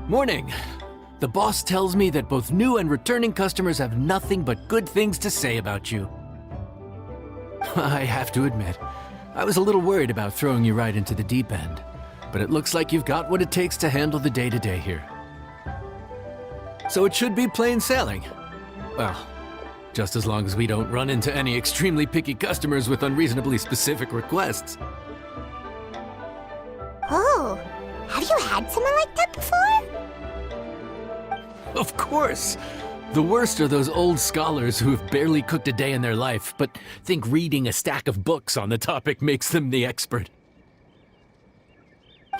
Morning. The boss tells me that both new and returning customers have nothing but good things to say about you. I have to admit, I was a little worried about throwing you right into the deep end, but it looks like you've got what it takes to handle the day-to-day here. So it should be plain sailing. Well, just as long as we don't run into any extremely picky customers with unreasonably specific requests. Oh, have you had someone like that before? Of course! The worst are those old scholars who have barely cooked a day in their life, but think reading a stack of books on the topic makes them the expert.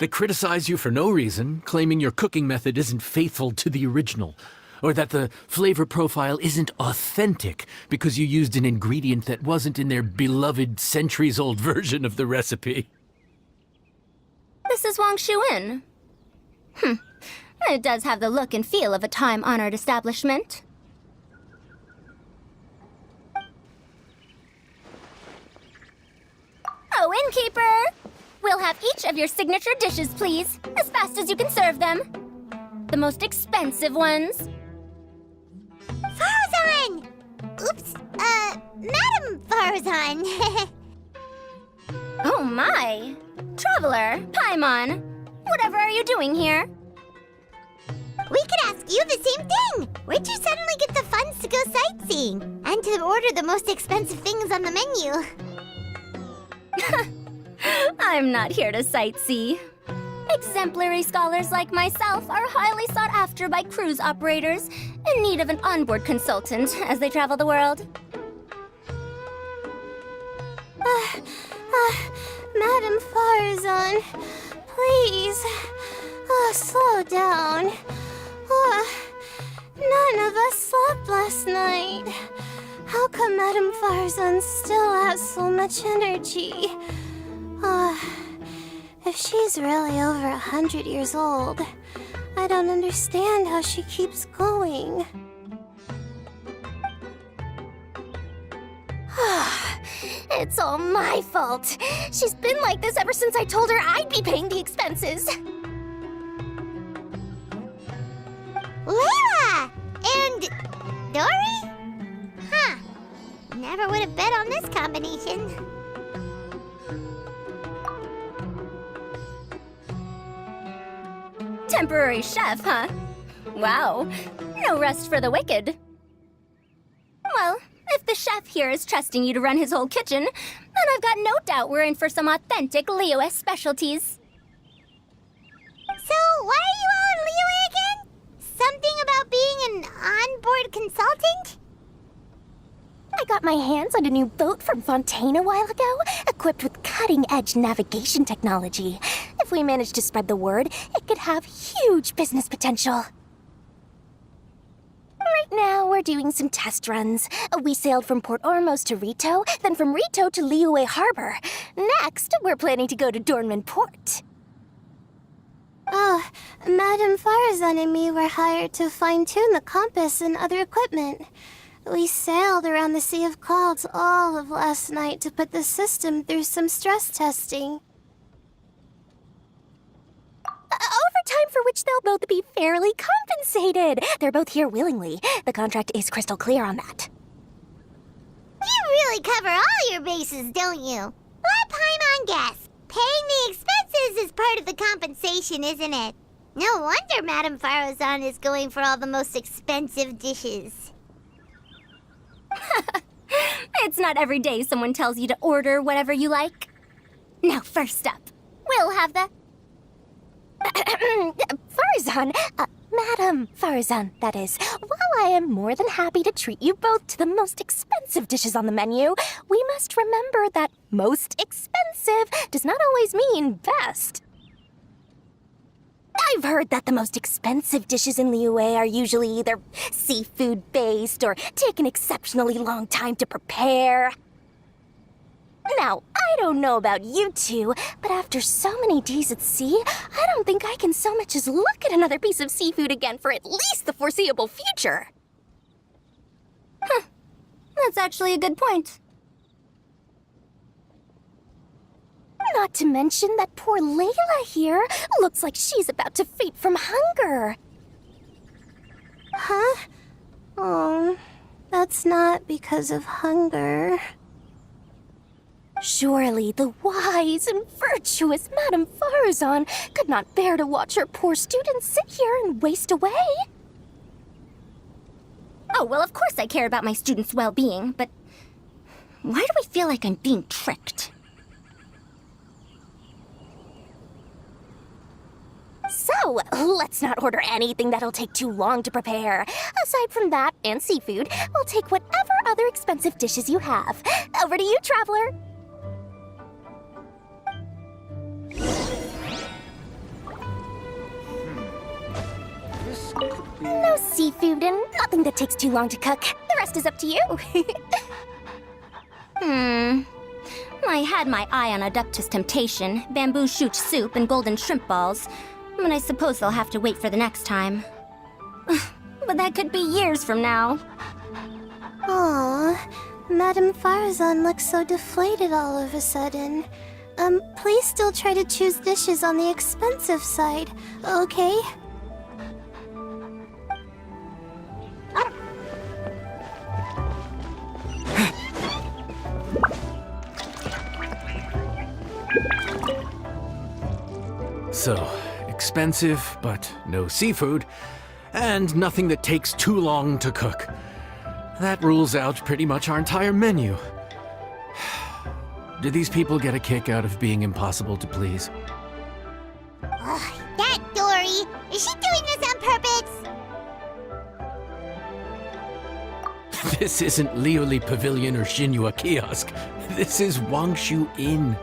They criticize you for no reason, claiming your cooking method isn't faithful to the original, or that the flavor profile isn't authentic because you used an ingredient that wasn't in their beloved centuries-old version of the recipe. This is Wang Shuin. It does have the look and feel of a time-honored establishment. Oh, innkeeper! We'll have each of your signature dishes, please, as fast as you can serve them. The most expensive ones. Farazan! Oops, Madam Farazan. Oh my! Traveler, Paimon, whatever are you doing here? We could ask you the same thing! Where'd you suddenly get the funds to go sightseeing? And to order the most expensive things on the menu? I'm not here to sightsee. Exemplary scholars like myself are highly sought after by cruise operators in need of an onboard consultant as they travel the world. Madam Farazan, please, slow down. None of us slept last night. How come Madam Farazan still has so much energy? If she's really over 100 years old, I don't understand how she keeps going. It's all my fault. She's been like this ever since I told her I'd be paying the expenses. Layla! And Dory? Huh. Never would have bet on this combination. Temporary chef, huh? Wow. No rest for the wicked. Well, if the chef here is trusting you to run his whole kitchen, then I've got no doubt we're in for some authentic Liyue specialties. So, why are you all in Liyue again? Something about being an onboard consultant? I got my hands on a new boat from Fontaine a while ago, equipped with cutting-edge navigation technology. If we manage to spread the word, it could have huge business potential. Right now, we're doing some test runs. We sailed from Port Ormos to Rito, then from Rito to Liyue Harbor. Next, we're planning to go to Dornman Port. Oh, Madam Farazan and me were hired to fine-tune the compass and other equipment. We sailed around the Sea of Clouds all of last night to put the system through some stress testing. Overtime for which they'll both be fairly compensated. They're both here willingly. The contract is crystal clear on that. You really cover all your bases, don't you? Let Paimon guess. Paying the expenses is part of the compensation, isn't it? No wonder Madam Farazan is going for all the most expensive dishes. It's not every day someone tells you to order whatever you like. Now, first up, we'll have the... Farazan, Madam Farazan, that is. While I am more than happy to treat you both to the most expensive dishes on the menu, we must remember that most expensive does not always mean best. I've heard that the most expensive dishes in Liyue are usually either seafood-based or take an exceptionally long time to prepare. Now, I don't know about you two, but after so many days at sea, I don't think I can so much as look at another piece of seafood again for at least the foreseeable future. Huh. That's actually a good point. Not to mention that poor Layla here looks like she's about to faint from hunger. Huh? Oh, that's not because of hunger. Surely the wise and virtuous Madame Farazan could not bear to watch her poor students sit here and waste away. Oh, well, of course I care about my students' well-being, but why do I feel like I'm being tricked? So, let's not order anything that'll take too long to prepare. Aside from that and seafood, we'll take whatever other expensive dishes you have. Over to you, traveler. No seafood and nothing that takes too long to cook. The rest is up to you. I had my eye on Adeptus Temptation, bamboo shoot soup, and golden shrimp balls, but I suppose they'll have to wait for the next time. But that could be years from now. Aw, Madame Farazan looks so deflated all of a sudden. Please still try to choose dishes on the expensive side, okay? So, expensive, but no seafood, and nothing that takes too long to cook. That rules out pretty much our entire menu. Do these people get a kick out of being impossible to please? Ugh, that Dory! Is she doing this on purpose? This isn't Lioli Pavilion or Xinhua Kiosk. This is Wangshu Inn.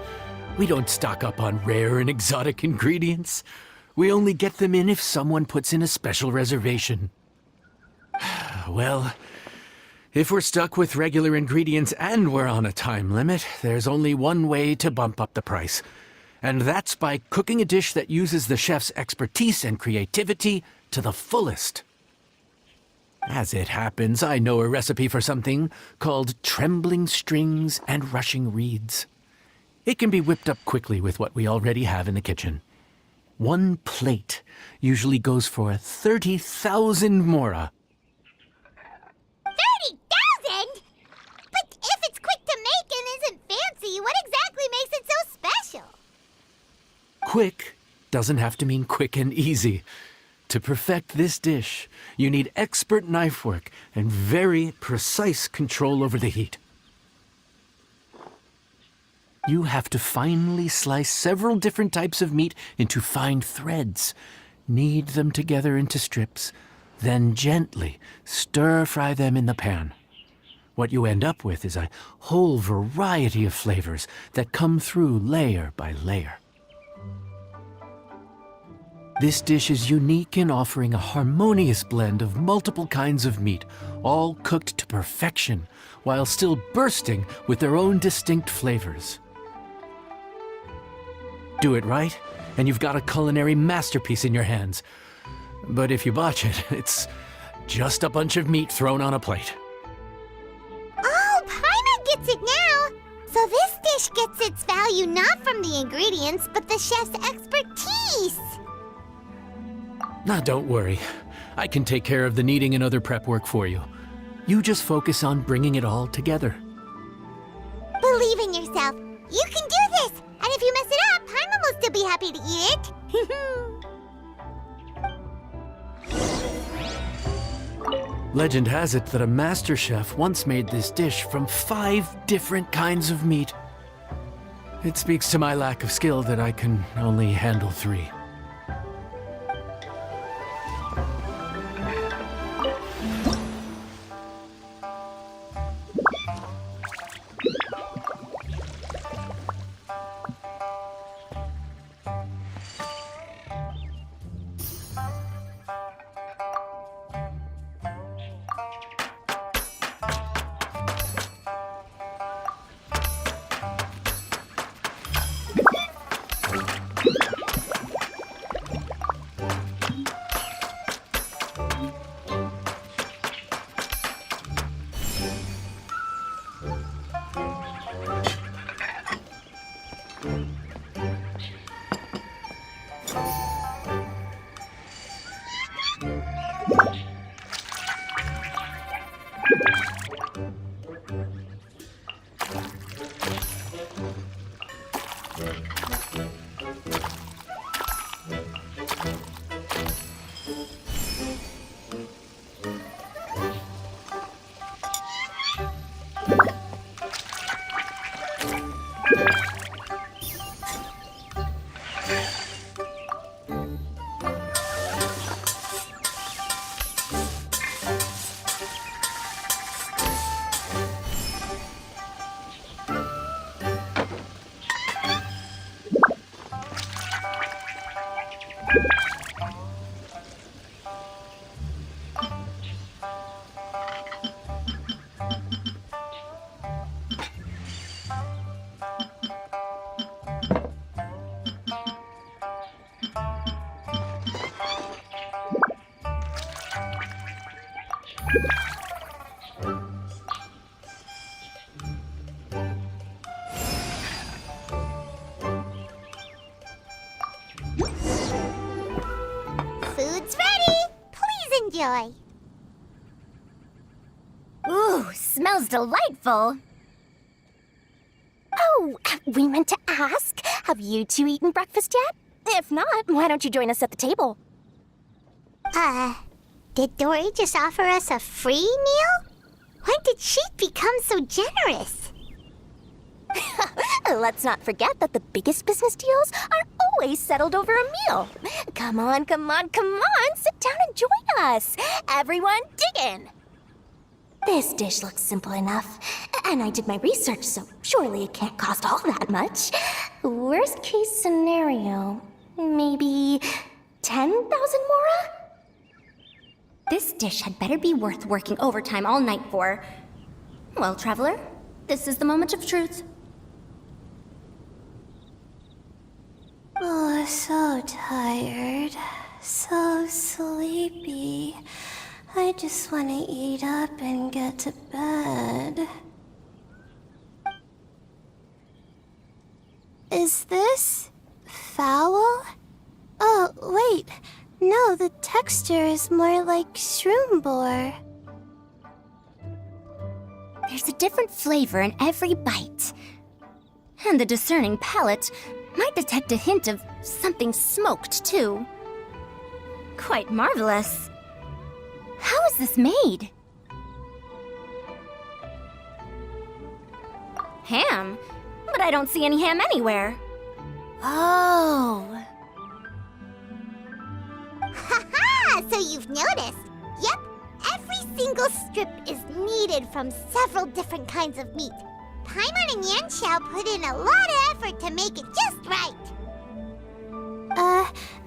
We don't stock up on rare and exotic ingredients. We only get them in if someone puts in a special reservation. Well, if we're stuck with regular ingredients and we're on a time limit, there's only one way to bump up the price. And that's by cooking a dish that uses the chef's expertise and creativity to the fullest. As it happens, I know a recipe for something called trembling strings and rushing reeds. It can be whipped up quickly with what we already have in the kitchen. One plate usually goes for 30,000 mora. 30,000? But if it's quick to make and isn't fancy, what exactly makes it so special? Quick doesn't have to mean quick and easy. To perfect this dish, you need expert knife work and very precise control over the heat. You have to finely slice several different types of meat into fine threads, knead them together into strips, then gently stir-fry them in the pan. What you end up with is a whole variety of flavors that come through layer by layer. This dish is unique in offering a harmonious blend of multiple kinds of meat, all cooked to perfection, while still bursting with their own distinct flavors. Do it right, and you've got a culinary masterpiece in your hands. But if you botch it, it's just a bunch of meat thrown on a plate. Oh, Paimon gets it now! So this dish gets its value not from the ingredients, but the chef's expertise! Now, don't worry. I can take care of the kneading and other prep work for you. You just focus on bringing it all together. Believe in yourself. You can do this! And if you mess it up, Paimon will still be happy to eat it. Legend has it that a master chef once made this dish from 5 different kinds of meat. It speaks to my lack of skill that I can only handle 3. Food's ready. Please enjoy. Ooh, smells delightful. Oh, we meant to ask, have you two eaten breakfast yet? If not, why don't you join us at the table? Did Dory just offer us a free meal? When did she become so generous? Let's not forget that the biggest business deals are always settled over a meal. Come on, come on, come on, sit down and join us. Everyone, dig in. This dish looks simple enough, and I did my research, so surely it can't cost all that much. Worst case scenario, maybe 10,000 mora? This dish had better be worth working overtime all night for. Well, traveler, this is the moment of truth. Oh, so tired. So sleepy. I just want to eat up and get to bed. Is this foul? Oh, wait. No, the texture is more like shroom boar. There's a different flavor in every bite. And the discerning palate might detect a hint of something smoked, too. Quite marvelous. How is this made? Ham? But I don't see any ham anywhere. Oh. Haha! So you've noticed. Yep, every single strip is kneaded from several different kinds of meat. Paimon and Yanxiao put in a lot of effort to make it just right.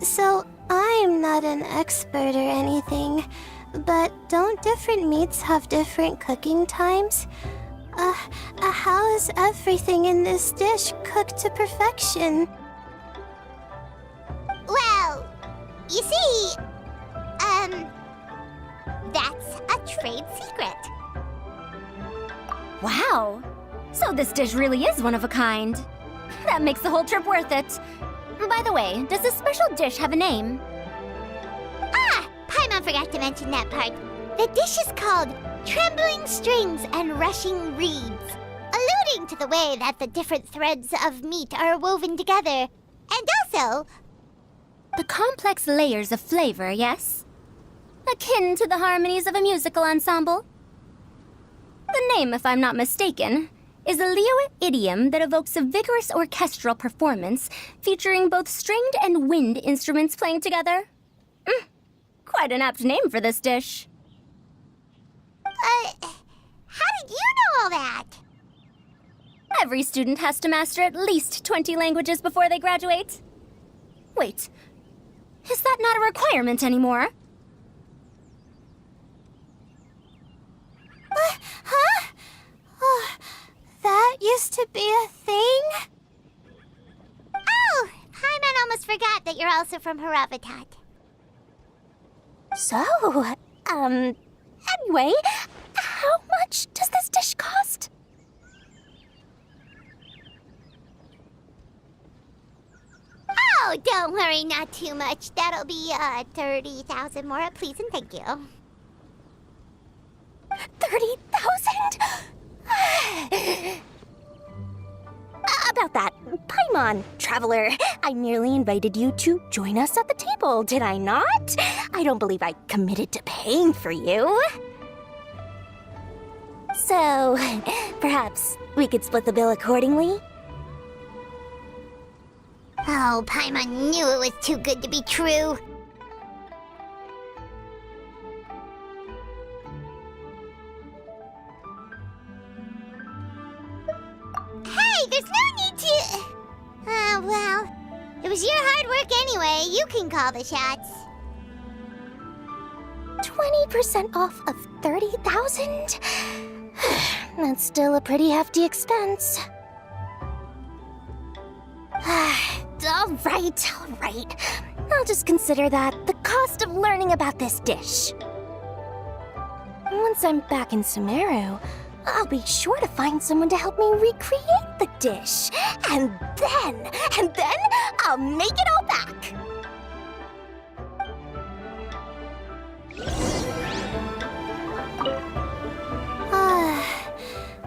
So I'm not an expert or anything, but don't different meats have different cooking times? How is everything in this dish cooked to perfection? Well, you see, that's a trade secret. Wow. So this dish really is one of a kind. That makes the whole trip worth it. By the way, does this special dish have a name? Paimon forgot to mention that part. The dish is called Trembling Strings and Rushing Reeds, alluding to the way that the different threads of meat are woven together. And also, The complex layers of flavor, yes? Akin to the harmonies of a musical ensemble? The name, if I'm not mistaken, is a Liyue idiom that evokes a vigorous orchestral performance featuring both stringed and wind instruments playing together. Quite an apt name for this dish. how did you know all that? Every student has to master at least 20 languages before they graduate. Wait, is that not a requirement anymore? Huh? Oh, that used to be a thing? Oh, Paimon almost forgot that you're also from Haravatat. So, anyway, how much does this dish cost? Oh, don't worry, not too much. That'll be 30,000 more, please and thank you. 30,000? About that. Paimon, traveler, I nearly invited you to join us at the table, did I not? I don't believe I committed to paying for you. So, perhaps we could split the bill accordingly? Oh, Paimon knew it was too good to be true. Hey, there's no need to... well, it was your hard work anyway. You can call the shots. 20% off of 30,000? That's still a pretty hefty expense. All right. I'll just consider that the cost of learning about this dish. Once I'm back in Sumeru, I'll be sure to find someone to help me recreate the dish. And then I'll make it all back.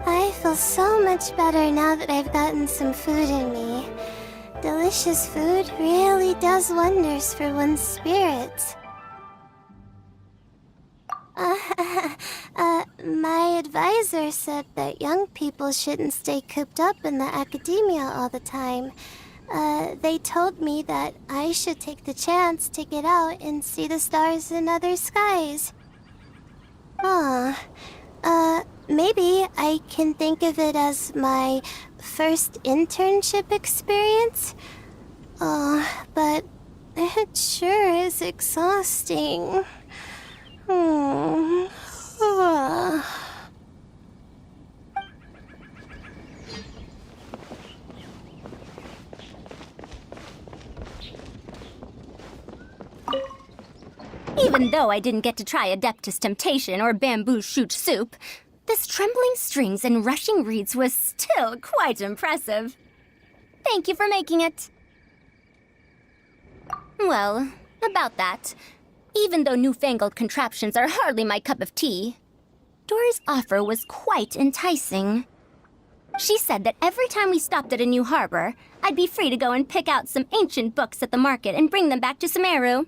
I feel so much better now that I've gotten some food in me. Delicious food really does wonders for one's spirits. My advisor said that young people shouldn't stay cooped up in the academia all the time. They told me that I should take the chance to get out and see the stars in other skies. Maybe I can think of it as my first internship experience. But it sure is exhausting. Even though I didn't get to try Adeptus Temptation or Bamboo Shoot Soup, this trembling strings and rushing reeds was still quite impressive. Thank you for making it. Well, about that, even though newfangled contraptions are hardly my cup of tea, Dory's offer was quite enticing. She said that every time we stopped at a new harbor, I'd be free to go and pick out some ancient books at the market and bring them back to Sumeru.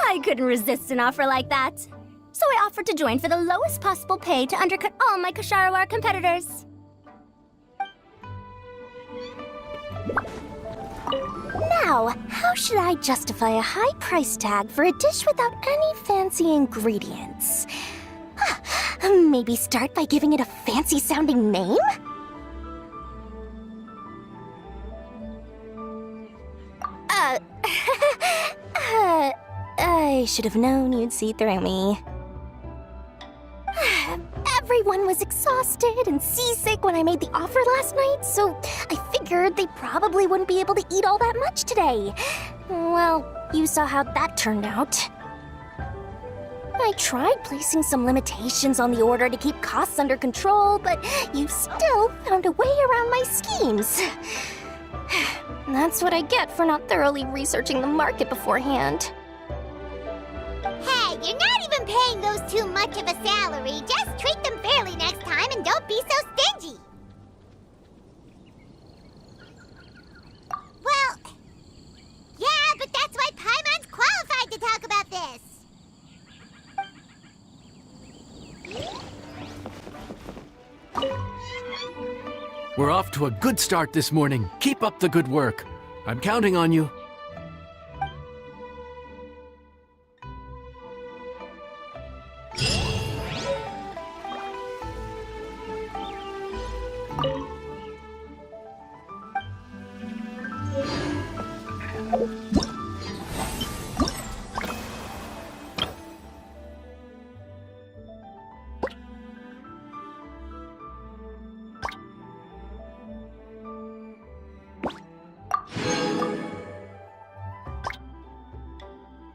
I couldn't resist an offer like that. So I offered to join for the lowest possible pay to undercut all my Kasharawar competitors. Now, how should I justify a high price tag for a dish without any fancy ingredients? Maybe start by giving it a fancy-sounding name? I should have known you'd see through me. Everyone was exhausted and seasick when I made the offer last night, so I figured they probably wouldn't be able to eat all that much today. Well, you saw how that turned out. I tried placing some limitations on the order to keep costs under control, but you still found a way around my schemes. That's what I get for not thoroughly researching the market beforehand. Hey, you're not even paying those too much of a salary. Just treat them fairly next time and don't be so stingy. Well, yeah, but that's why Paimon's qualified to talk about this. We're off to a good start this morning. Keep up the good work. I'm counting on you.